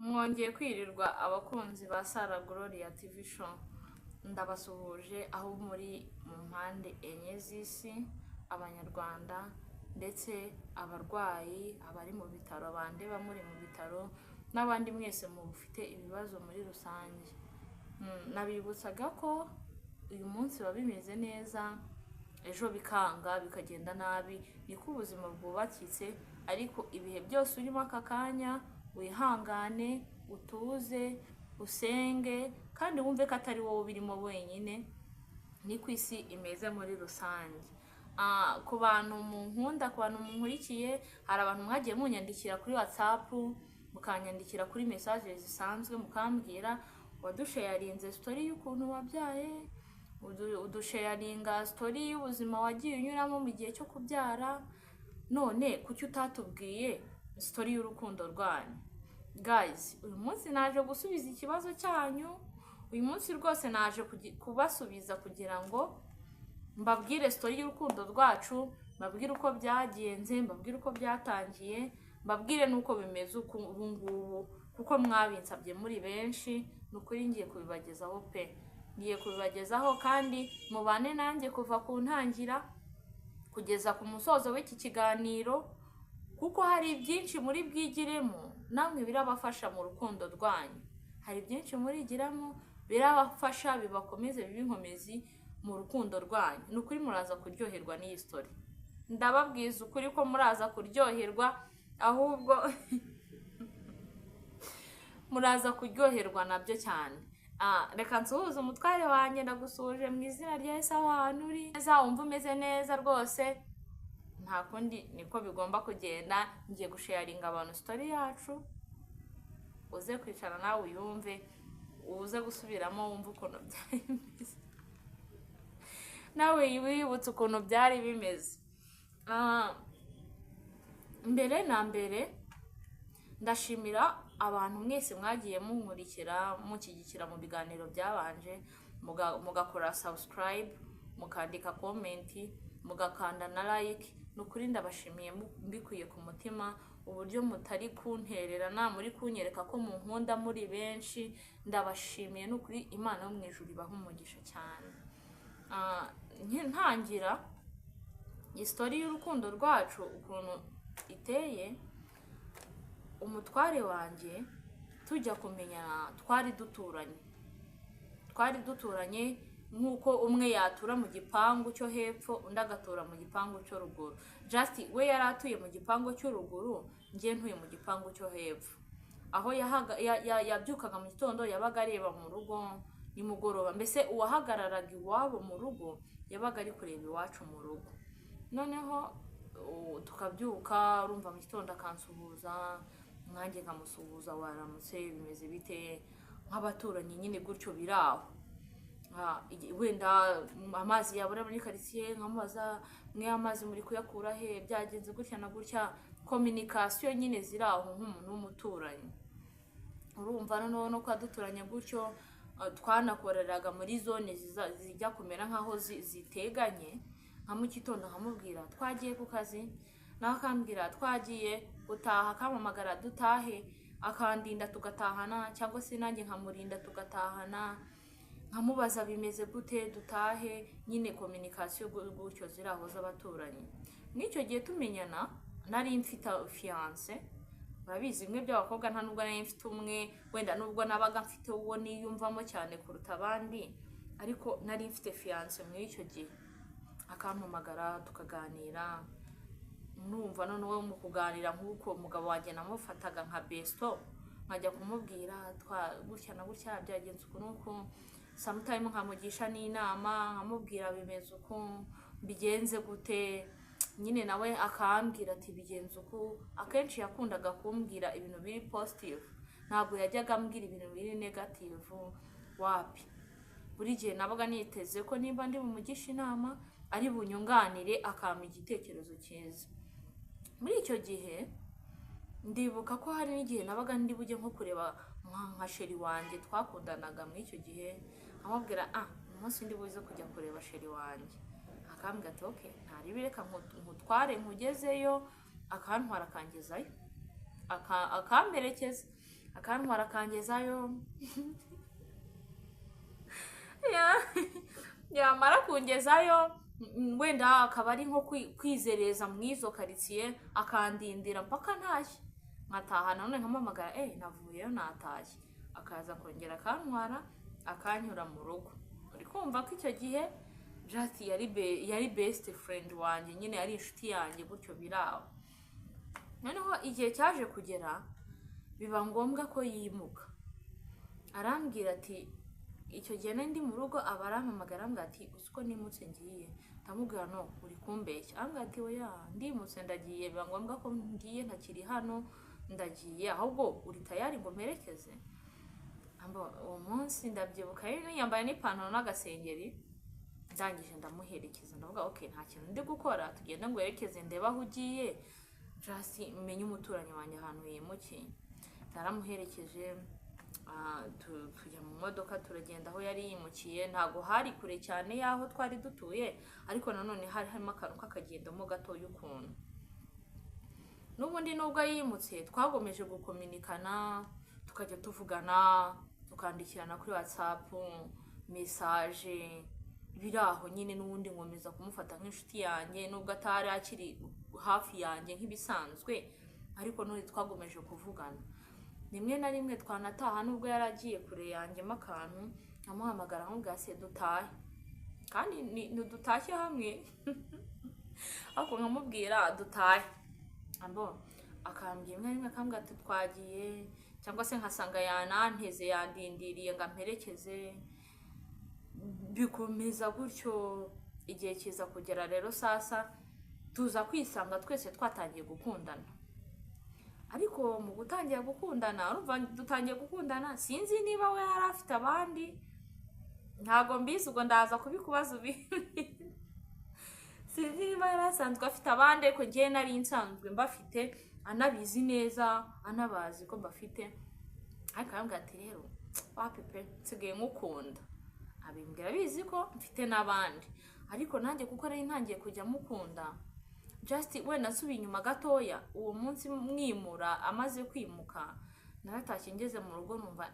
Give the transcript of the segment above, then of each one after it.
Mwongeye kwirirwa abakunzi ba Sara Gloria TV show, ndabasuhuje aho muri mu mpande enye z'isi, abanyarwanda ndetse abarwayi, abari mu bitaro, bandeba muri mu bitaro n'abandi mwese mufite ibibazo muri rusange. Nabibutsaga ko uyu munsi bimeze neza, ejo bikanga bikagenda nabi, niko ubuzima bwubakitse. Ariko ibihe byose urimo aka kanya, wihangane, utuze, usenge, kandi wumve ko atari wowe birimo wenyine, ni ku isi imeze muri rusange. Ku bantu munkunda, ku bantu munkurikiye, hari abantu mwagiye munyandikira kuri WhatsApp, mukanyandikira kuri message zisanzwe, mukambwira wadusharinze story y'ukuntu wabyaye, udusharinga story y'ubuzima wagiye unyuramo mu gihe cyo kubyara, none kuki utatubwiye story y'urukundo rwanyu? Guys, uyu munsi naje gusubiza ikibazo cyanyu. Uyu munsi rwose naje kubasubiza kugira ngo mbabwire story y'urukundo rwacu, mbabwire uko byagenze, mbabwire uko byatangiye, mbabwire nuko bimeze ubu ngubu, kuko mwabinsabye muri benshi. Nukuri ngiye kubibagezaho pe, ngiye kubibagezaho, kandi mubane nanjye kuva ku ntangira kugeza ku musozo w'iki kiganiro, kuko hari byinshi muri bwigiremo, namwe birabafasha mu rukundo rwanyu. Hari byinshi murigiramo birabafasha, bibakomeze bibinkomezi mu rukundo rwanyu. Nukuri muraza kuryoherwa n'iyi story, ndababwiza ukuri ko muraza kuryoherwa, ahubwo muraza kuryoherwa nabyo cyane. Reka nsuhuze umutware wanjye, ndagusuje mu izina rya Yesu. Ahantu uri neza, wumva umeze neza rwose, nta kundi niko bigomba kugenda. Ngiye gusharinga abantu story yacu, uze kwicara nawe uyumve, uze gusubiramo wumva ukuntu byari bimeze, nawe wibutse ukuntu byari bimeze. Mbere na mbere ndashimira abantu mwese mwagiye munkurikira, mushyigikira mu biganiro byabanje, mugakora subscribe, mukandika comment, mugakanda na like. Nukuri ndabashimiye mbikuye ku mutima, uburyo mutari kuntererana, muri kunyereka ko munkunda muri benshi. Ndabashimiye nukuri, Imana yo mu ijuru ibaha umugisha cyane. Ntangira story y'urukundo rwacu ukuntu iteye, umutware wanjye tujya kumenyana twari duturanye nk'uko umwe yatura mu gipangu cyo hepfo, undi agatura mu gipangu cyo ruguru. Just we yari atuye mu gipangu cyo ruguru, njye ntuye mu gipangu cyo hepfo. Aho yabyukaga mu gitondo yabaga areba mu rugo, nimugoroba mbese uwahagararaga iwabo mu rugo yabaga ari kureba iwacu mu rugo. Noneho tukabyuka, urumva mu gitondo akansuhuza, nanjye nkamusuhuza, waramutse, bimeze bite, nk'abaturanyi nyine gutyo biraho. Wenda amazi yabura muri quartier, nkamubaza mwe amazi muri kuyakura he, byagenze gutya na gutya, communication nyine ziraho nk'umuntu w'umuturanyi. Urumva noneho no kwaduturanya gutyo, twanakoreraga muri zone zijya kumera nkaho ziteganye. Nka mu gitondo nkamubwira twagiye ku kazi, nawe akambwira twagiye gutaha, akampamagara dutahe, akandinda tugatahana, cyangwa se nanjye nkamurinda tugatahana, nkamubaza bimeze gute, dutahe. Nyine communication gutyo ziraho z'abaturanyi. N'icyo gihe tumenyana nari mfite fiance, babizi mwe by'abakobwa, nta nubwo nari mfite umwe, wenda nubwo nabaga mfite uwo niyumvamo cyane kuruta abandi, ariko nari mfite fiance muri icyo gihe. Akampamagara tukaganira, numva noneho mu kuganira nk'uko umugabo wanjye namufataga nka besto, nkajya kumubwira gutya na gutya byagenze ukuntu, sometimes nkamugisha n'inama, nkamubwira bimeze uko, bigenze gute, nyine nawe akambwira ati bigenze uko. Akenshi yakundaga kumbwira ibintu biri positive, ntabwo yajyaga ambwira ibintu biri negative, wapi. Buri gihe nabaga niteze ko nimba ndi bumugisha inama ari bunyunganire, akampa igitekerezo cyiza. Muri icyo gihe ndibuka ko hari n'igihe nabaga ndi bujye nko kureba nka sheri wanjye twakundanaga muri icyo gihe, amubwira umunsi ndi buze kujya kureba sheri wanjye. Akambwira ati okay, ntari bireka nkutware nkugezeyo, akantwara akangezayo, akamperekeza. akantwara akangezayo yamara kungezayo wenda akaba ari nko kwizereza mu izo karitsiye akandindira mpaka ntashye nkataha none nkamamagara navuyeyo natashye akaza kongera akantwara akanyura mu rugo. uri kumva ko icyo gihe Just yari best friend wanjye, nyine yari inshuti yanjye gutyo biraho. Noneho igihe cyaje kugera biba ngombwa ko yimuka, arambwira ati icyo gihe ndi mu rugo aba arampamagara arambwira ati uko nimutse ngiye, ndamubwira no uri kumbeshya, arambwira ati oya ndimutse ndagiye, biba ngombwa ko ngiye ntakiri hano ndagiye, ahubwo uri tayari ngo merekeze. Uwo munsi ndabyibuka yambaye n'ipantaro n'agasengeri, ndangije ndamuherekeza ndavuga okay nta kintu ndi gukora, tugenda ngo yerekeze ndeba aho ugiye just menye umuturanyi wanjye ahantu yimukiye. Naramuherekeje tujya mu modoka turagenda aho yari yimukiye, ntago hari kure cyane yaho twari dutuye, ariko nanone hari harimo akantu k'akagendamo gato y'ukuntu. N'ubundi nubwo yimutse twagomeje gukominikana, tukajya tuvugana, tukandikirana kuri WhatsApp message biraho nyine, n'ubundi nkomeza kumufata nk'inshuti yanjye nubwo atari akiri hafi yanjye nk'ibisanzwe, ariko none twagomeje kuvugana. Rimwe na rimwe twanataha nubwo yaragiye kure yanjye akantu, amuhamagara nkubwira se dutahe, kandi ntidutashye hamwe ariko nkamubwira dutahe, akambwira rimwe rimwe akambwira ati twagiye, cyangwa se nkasanga yananteze yandindiriye ngo amperekeze, bikomeza gutyo. Igihe kiza kugera rero sasa tuza kwisanga twese twatangiye gukundana. Ariko mu gutangira gukundana, urumva dutangiye gukundana, sinzi niba we yari afite abandi, ntago mbizi, ubwo ndaza kubikubaza sinzi niba yari asanzwe afite abandi, ariko njye nari nsanzwe mbafite, anabizi neza, anabazi ko mbafite. Ariko arambwira ati rero wapi pe nsigaye ngukunda, abimbwira bizi ko mfite n'abandi, ariko nanjye kuko nari ntangiye kujya mukunda. Just we nasubiye inyuma gatoya, uwo munsi mwimura amaze kwimuka, naratashye ngeze mu rugo numva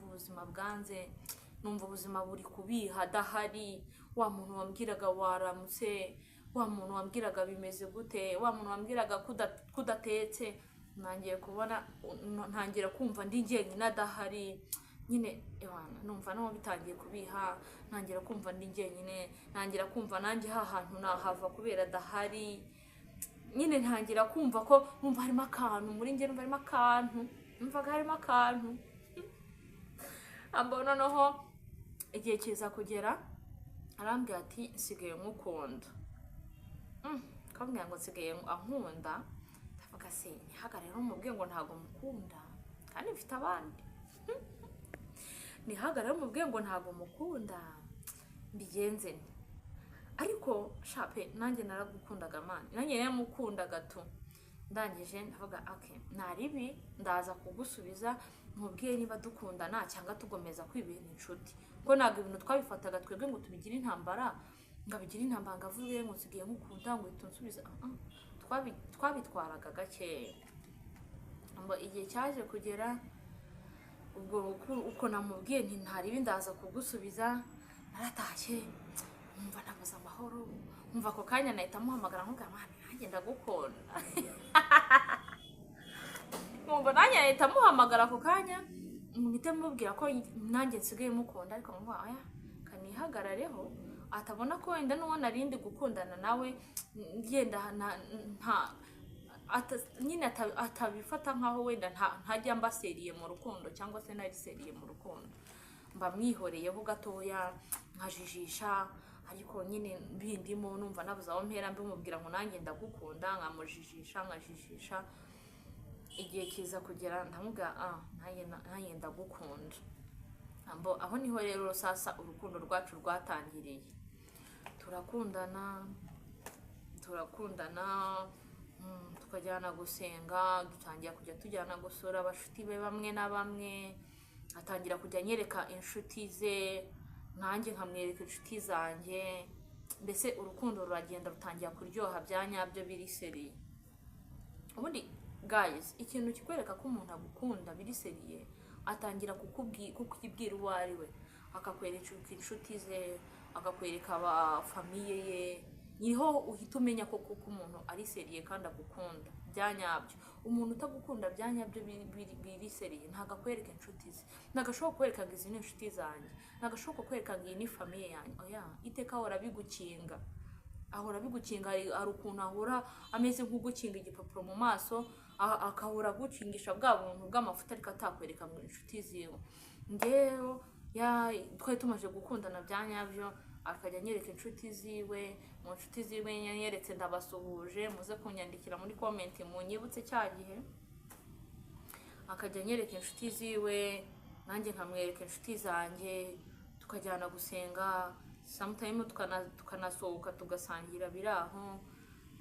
ubuzima bwanze, numva ubuzima buri kubiha adahari. Wa muntu wambwiraga waramutse, wa muntu wambwiraga bimeze gute, wa muntu wambwiraga kudatetse, nangiye kubona ntangira kumva ndi njyenyine adahari nyine. Numva no bitangiye kubiha, ntangira kumva ndi njyenyine, ntangira kumva nanjye hahantu nahava kubera adahari nyine, ntangira kumva ko numva harimo akantu muri njye, numva harimo akantu, numvaga harimo akantu. Noneho igihe kiza kugera arambwira ati nsigaye nkukunda. Akambwira ngo nsigaye ankunda, ndavuga se ntihagarare umubwiye ngo ntago mukunda kandi mfite abandi, ntihagarare umubwiye ngo ntago mukunda mbigenze nte? Ariko shape nanjye naragukundaga mani, nanjye naramukundaga tu. Ndangije ndavuga okay naribi ndaza kugusubiza, mubwiye niba dukundana cyangwa tugomeza kwibera inshuti, ko ntabwo ibintu twabifataga twebwe ngo tubigire intambara, ngabigire intambara ngavuye ngo nsigaye nkukunda ngo tunsubiza. Twabitwaraga gake. Igihe cyaje kugera ubwo uko namubwiye nti ntaribi ndaza kugusubiza, naratashye umva nabuze amahoro, umva ako kanya nahita muhamagara nkubwira mwana nanjye ndagukunda. Umva nanjye nahita muhamagara ako kanya mpite mubwira ko nanjye nsigaye mukunda, ariko ngo aya kanihagarareho, atabona ko wenda n'uwo narindi gukundana nawe ngenda nyine atabifata nkaho wenda ntajya mbaseriye mu rukundo, cyangwa se nari seriye mu rukundo, mba mwihoreyeho gatoya nkajijisha. Ariko nyine bindimo numva nabuze aho mpera mbimubwira ngo nanjye ndagukunda, nkamujijisha nkajijisha. Igihe kiza kugera ndamubwira nanjye ndagukunda. Aho niho rero sasa urukundo rwacu rwatangiriye. Turakundana tukajyana gusenga, dutangira kujya tujyana gusura abashuti be bamwe na bamwe, atangira kujya nyereka inshuti ze, nanjye nkamwereka inshuti zanjye. Mbese urukundo ruragenda rutangira kuryoha bya nyabyo biri seri. Ubundi guys, ikintu kikwereka ko umuntu agukunda biri seriye atangira kukubwira uwo ari we, akakwereka inshuti ze, akakwereka aba famiye ye, niho uhita umenya ko kuko umuntu ari seriye kandi agukunda byanyabyo. Umuntu utagukunda byanyabyo biri seriye ntago akwereka inshuti ze, ntago ashobora kwereka ngo izi ni inshuti zanjye, ntago ashobora kwereka ngo iyi ni famiye yanjye. Oya, iteka ahora bigukinga, hari ukuntu ahora ameze nk'ugukinga igipapuro mu maso, akahora gukingisha bwa buntu bw'amafuta ariko atakwereka ngo inshuti ziwe. Ngewe twari tumaze gukundana byanyabyo, akajya anyereka inshuti ziwe, mu nshuti ziwe yanyeretse ndabasuhuje, muze kunyandikira muri comment munyibutse cya gihe. Akajya anyereka inshuti ziwe, nanjye nkamwereka inshuti zanjye, tukajyana gusenga, sometimes tukanasohoka tugasangira biraho.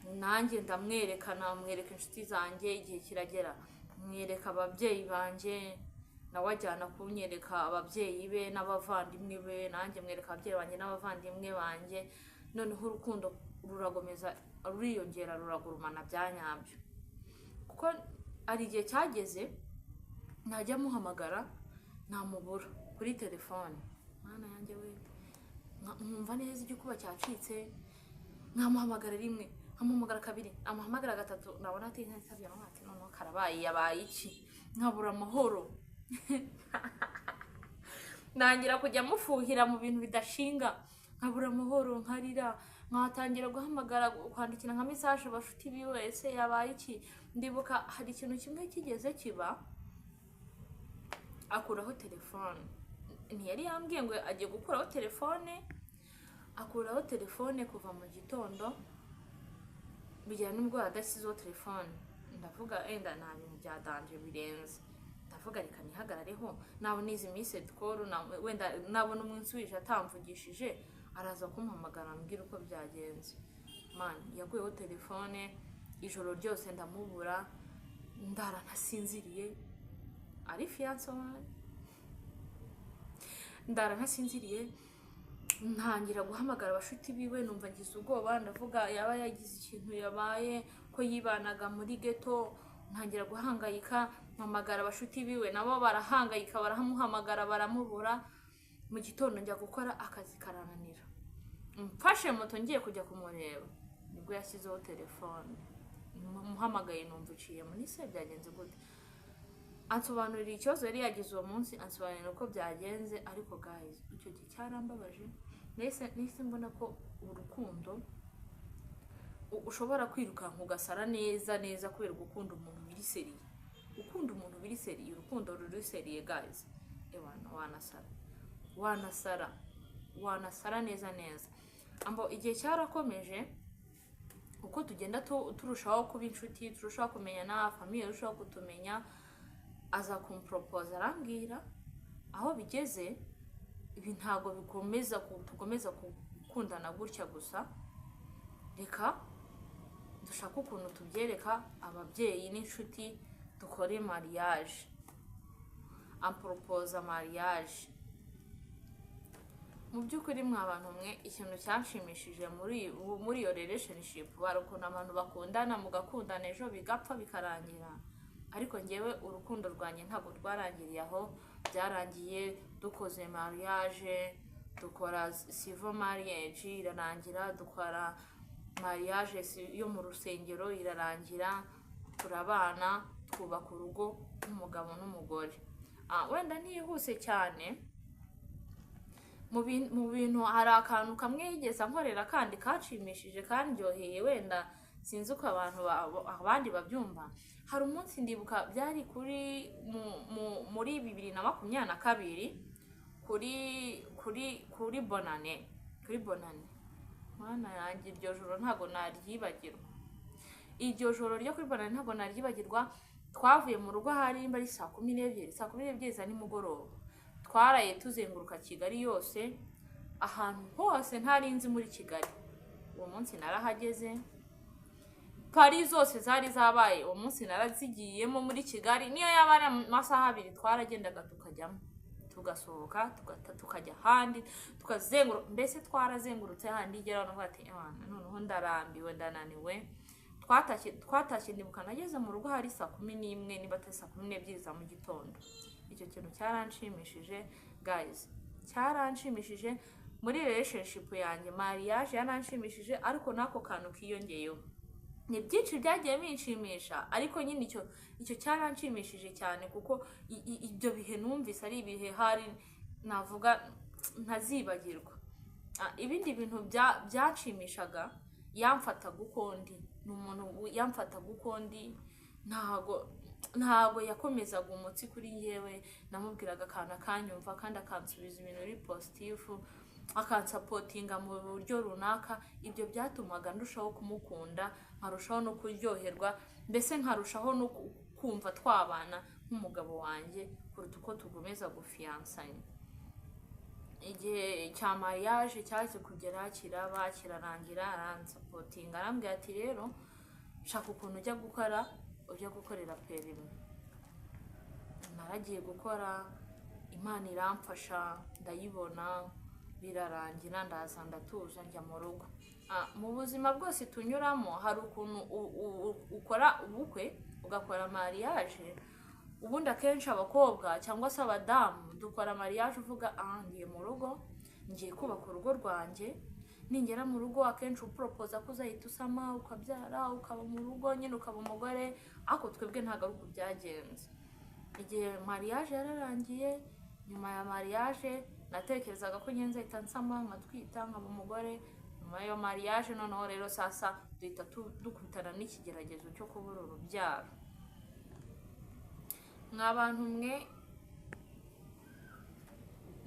Nanjye ndamwereka inshuti zanjye, igihe kiragera mwereka ababyeyi banjye, nawe ajyana kunyereka ababyeyi be n'abavandimwe be, nanjye mwereka ababyeyi banjye n'abavandimwe banjye. Noneho urukundo ruragomeza ruriyongera, ruragurumana byanyabyo. Kuko ari igihe cyageze najya muhamagara namubura kuri telefone, mwana yanjye we, nkumva neza igikuba cyacitse, nkamuhamagara rimwe, nkamuhamagara kabiri, amuhamagara gatatu, nabona ati ntabyo ati noneho karabaye yabaye iki, nkabura amahoro. Nangira kujya mufuhira mu bintu bidashinga, nkabura amahoro, nkarira, nkatangira guhamagara, kwandikira nka message bashuti biwe, ese yabaye iki. Ndibuka hari ikintu kimwe kigeze kiba, akuraho telefone. Ntiyari yambwiye ngo agiye gukuraho telefone, akuraho telefone kuva mu gitondo bijyana n'ubwo adasizeho telefone. Ndavuga enda nta bintu bya danger birenze, ndavuga reka nihagarareho, nabona izi message call, wenda nabona umunsi wije atamvugishije araza kumpamagara ambwira uko byagenze. Man, yaguyeho telefone, ijoro ryose ndamubura, ndara ntasinziriye, ari fiance wanjye, ndara ntasinziriye, ntangira guhamagara abashuti biwe, numva ngize ubwoba, ndavuga yaba yagize ikintu yabaye, ko yibanaga muri ghetto. Ntangira guhangayika, mpamagara abashuti biwe, nabo barahangayika, baramuhamagara baramubura. Mu gitondo njya gukora akazi karananira, mfashe moto ngiye kujya kumureba, nibwo yashyizeho telefone. Muhamagaye numva uciye muri se byagenze gute, ansobanurira ikibazo yari yagize uwo munsi, ansobanurira uko byagenze. Ariko guys, icyo gihe cyarambabaje, nahise mbona ko urukundo ushobora kwirukanka ugasara neza kubera gukunda umuntu biri seriye. Ukunda umuntu biri seriye, urukundo ruri seriye guys, wanasara neza. Ambo igihe cyarakomeje, uko tugenda turushaho kuba inshuti, turushaho kumenyana, famiye irushaho kutumenya, aza kumpropose, arambwira aho bigeze ibi ntago tukomeza gukundana gutya gusa, reka dushaka ukuntu tubyereka ababyeyi n'inshuti, dukore mariage. Ampropose mariage. Mu by'ukuri mwabantu mwe, ikintu cyashimishije muri iyo relationship bari ukuntu abantu bakundana, mugakundana ejo bigapfa bikarangira. Ariko ngewe urukundo rwanjye ntabwo rwarangiriye aho, byarangiye dukoze mariage, dukora civil marriage irarangira, dukora mariage yo mu rusengero irarangira, turabana, twubaka urugo nk'umugabo n'umugore. Wenda ntihuse cyane, mu bintu hari akantu kamwe yigeze ankorera kandi kashimishije kandyoheye, wenda sinzi uko abandi babyumva. Hari umunsi ndibuka byari muri 2022 kuri bonane, mwana yanjye iryo joro ntago naryibagirwa. Iryo joro ryo kuri bonane ntago naryibagirwa. Twavuye mu rugo hari mbari saa 12 za nimugoroba, twaraye tuzenguruka Kigali yose, ahantu hose ntarinzi muri Kigali. Uwo munsi narahageze, Paris zose zari zabaye, uwo munsi narazigiyemo muri Kigali. Niyo yaba ari amasaha 2 twaragendaga tukajyamo, tugasohoka tukajya handi, tukazenguruka, mbese twarazengurutse handi igera no bati noneho ndarambiwe, ndananiwe. twatashye ndibuka nageze mu rugo hari 11:00 niba atari 12:00 za mu gitondo. Icyo kintu cyaranshimishije guys, cyaranshimishije muri relationship yanjye. Mariage yaranshimishije, ariko nako kantu kiyongeyeho. Ni byinshi byagiye binshimisha, ariko nyine icyo cyaranshimishije cyane, kuko ibyo bihe numvise ari ibihe hari navuga ntazibagirwa. Ibindi bintu byanshimishaga, yamfataga uko ndi, ni umuntu yamfataga uko ndi, ntago yakomezaga umutsi kuri njyewe. Namubwiraga akantu akanyumva kandi akansubiza ibintu biri positive, akansapotinga mu buryo runaka. Ibyo byatumaga ndushaho kumukunda, nkarushaho no kuryoherwa, mbese nkarushaho no kumva twabana nk'umugabo wanjye kuruta uko tugomeza gufiansanya. Igihe cya mariage cyaje kugera kiraba kirarangira, aransapotinga arambwira ati rero shaka ukuntu ujya gukorera perime. Naragiye gukora, Imana iramfasha ndayibona, birarangira ndaza ndatuza njya mu rugo. Mu buzima bwose tunyuramo hari ukuntu ukora ubukwe ugakora mariage. Ubundi akenshi abakobwa cyangwa se abadamu dukora mariage uvuga ngiye mu rugo, ngiye kubaka urugo rwanjye, ningera mu rugo akenshi uporopoza ko uzahita usama ukabyara ukaba mu rugo nyine ukaba umugore. Ariko twebwe ntabwo ari uko byagenze. Igihe mariage yararangiye, nyuma ya mariage natekerezaga ko nyenze ahita nsama nkatwita nkaba umugore. Nyuma ya mariage noneho rero sasa duhita dukutana n'ikigeragezo cyo kubura urubyaro. Nk'abantu mwe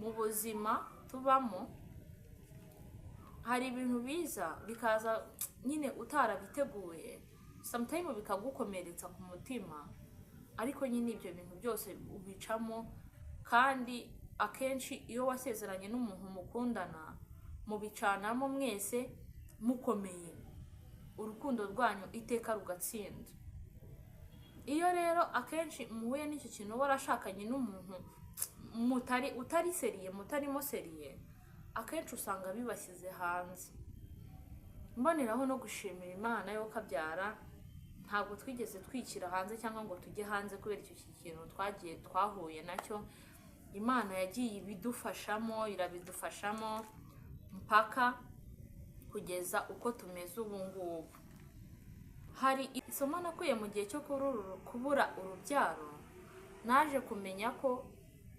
mu buzima tubamo, hari ibintu biza bikaza nyine utarabiteguye, sometimes bikagukomeretsa ku mutima, ariko nyine ibyo bintu byose ubicamo. Kandi akenshi iyo wasezeranye n'umuntu mukundana, mubicanamo mwese mukomeye, urukundo rwanyu iteka rugatsinda. Iyo rero akenshi muhuye n'icyo kintu warashakanye n'umuntu mutarimo seriye, akenshi usanga bibashyize hanze. Mboneraho no gushimira Imana yo kabyara, ntabwo twigeze twikira hanze cyangwa ngo tujye hanze kubera icyo kintu twahuye nacyo. Imana yagiye ibidufashamo, irabidufashamo mpaka kugeza uko tumeze ubu ngubu. Hari isomo nakuye mu gihe cyo kubura urubyaro, naje kumenya ko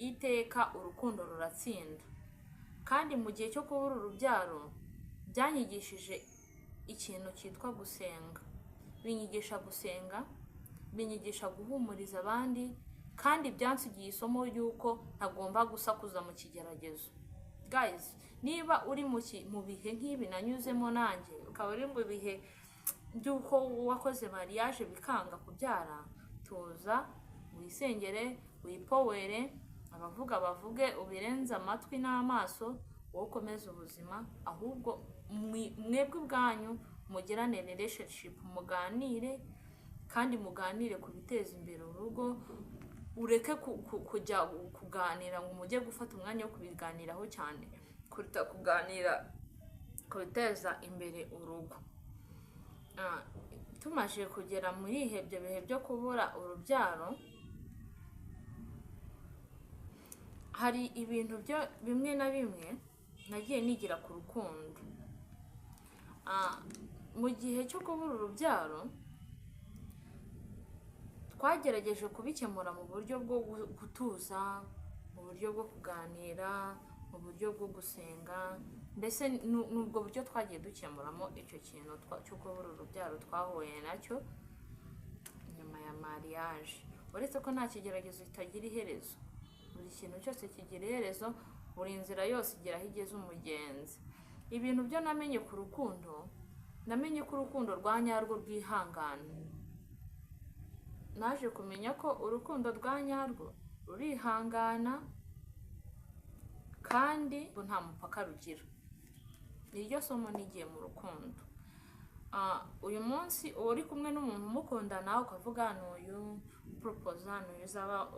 iteka urukundo ruratsinda. Kandi mu gihe cyo kubura urubyaro byanyigishije ikintu cyitwa gusenga. Binyigisha gusenga, binyigisha guhumuriza abandi, kandi byansigiye isomo y'uko ntagomba gusakuza mu kigeragezo. Guys, niba uri mu bihe nk'ibi nanyuzemo nanjye, ukaba uri mu bihe by'uko wakoze mariage bikanga kubyara, tuza wisengere, wipowere, abavuga bavuge, ubirenze amatwi n'amaso, wowe ukomeze ubuzima. Ahubwo mwebwe ubwanyu mugirane relationship, muganire, kandi muganire ku biteza imbere urugo. Ureke kujya kuganira ngo mujye gufata umwanya wo kubiganiraho cyane kuruta kuganira ku biteza imbere urugo. Tumaze kugera muri ibyo bihe byo kubura urubyaro, hari ibintu bimwe na bimwe nagiye nigira ku rukundo. Mu gihe cyo kubura urubyaro twagerageje kubikemura mu buryo bwo gutuza, mu buryo bwo kuganira, mu buryo bwo gusenga. Mbese n'ubwo buryo twagiye dukemuramo icyo kintu cyo kubura urubyaro twahuye nacyo nyuma ya mariage. Uretse ko nta kigeragezo kitagira iherezo, buri kintu cyose kigira iherezo, buri nzira yose igira aho igeze umugenzi. Ibintu byo namenye ku rukundo, namenye ko urukundo rwa nyarwo rwihangana. Naje kumenya ko urukundo rwa nyarwo rurihangana kandi nta mupaka rugira. Niryo somo nigiye mu rukundo. Uyu munsi uri kumwe n'umuntu umukundana ukavuga n'uyu proposa n'uyu zaba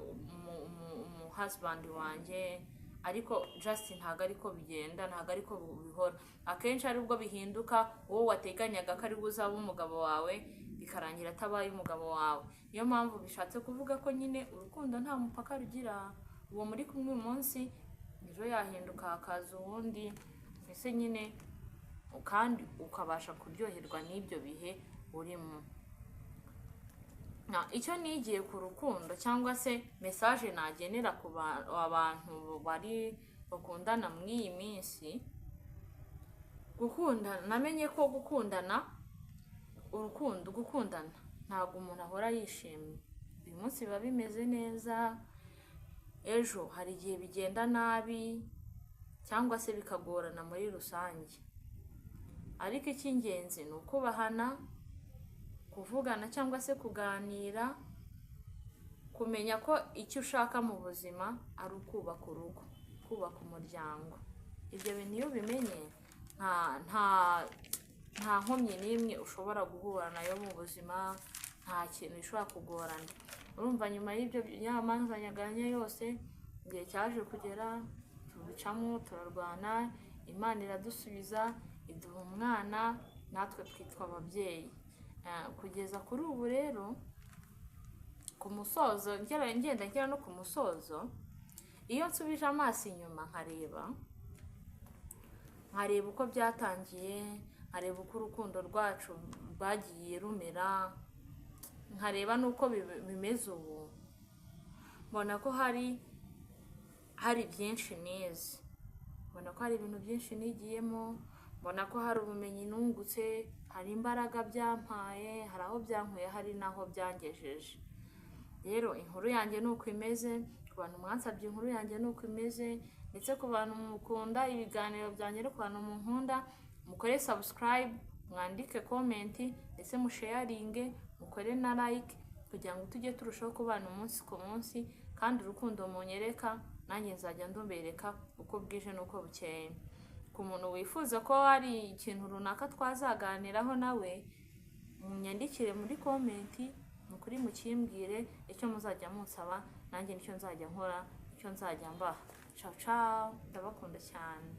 mu husband wanjye, ariko just ntago ariko bigenda, ntago ariko bihora. Akenshi ari ubwo bihinduka wowe wateganyaga ko ari buzaba umugabo wawe, bikarangira atabaye umugabo wawe. Niyo mpamvu bishatse kuvuga ko nyine urukundo nta mupaka rugira. Uwo muri kumwe uyu munsi ejo yahinduka hakaza uwundi, ese nyine kandi ukabasha kuryoherwa n'ibyo bihe urimo. Icyo nigiye ku rukundo cyangwa se message nagenera ku abantu bari bakundana muri iyi minsi, gukundana, namenye ko gukundana ntabwo umuntu ahora yishimye. Uyu munsi biba bimeze neza, ejo hari igihe bigenda nabi cyangwa se bikagorana muri rusange. Ariko icy'ingenzi ni ukubahana, kuvugana cyangwa se kuganira, kumenya ko icyo ushaka mu buzima ari ukubaka urugo, kubaka umuryango. Ibyo bintu iyo ubimenye nta nkomyi n'imwe ushobora guhura nayo mu buzima, nta kintu gishobora kugorana. Urumva nyuma y'ibyo y'amanzanyaganya yose, igihe cyaje kugera tubicamo, turarwana, Imana iradusubiza, iduha umwana, natwe twitwa ababyeyi. Kugeza kuri ubu rero, ku musozo, ngenda no ku musozo, iyo nsubije amaso inyuma nkareba uko byatangiye, nkareba uko urukundo rwacu rwagiye rumera, nkareba n'uko bimeze ubu, mbona ko hari byinshi nize, mbona ko hari ibintu byinshi nigiyemo, mbona ko hari ubumenyi nungutse, hari imbaraga byampaye, hari aho byankuye, hari n'aho byangejeje. Rero inkuru yanjye nuko imeze, ku bantu mwansabye inkuru yanjye nuko imeze, ndetse ku bantu mukunda ibiganiro byanjye, ku bantu munkunda, mukore subscribe, mwandike comment, ndetse musharinge, mukore na like, kugira ngo tujye turushaho kubana umunsi ku munsi, kandi urukundo munyereka nanjye nzajya ndubereka uko bwije n'uko bukeye. Ku muntu wifuza ko hari ikintu runaka twazaganiraho nawe, munyandikire muri comment, mukuri mukimbwire icyo muzajya munsaba, nanjye nicyo nzajya nkora, icyo nzajya mbaha. Ciao ciao, ndabakunda cyane.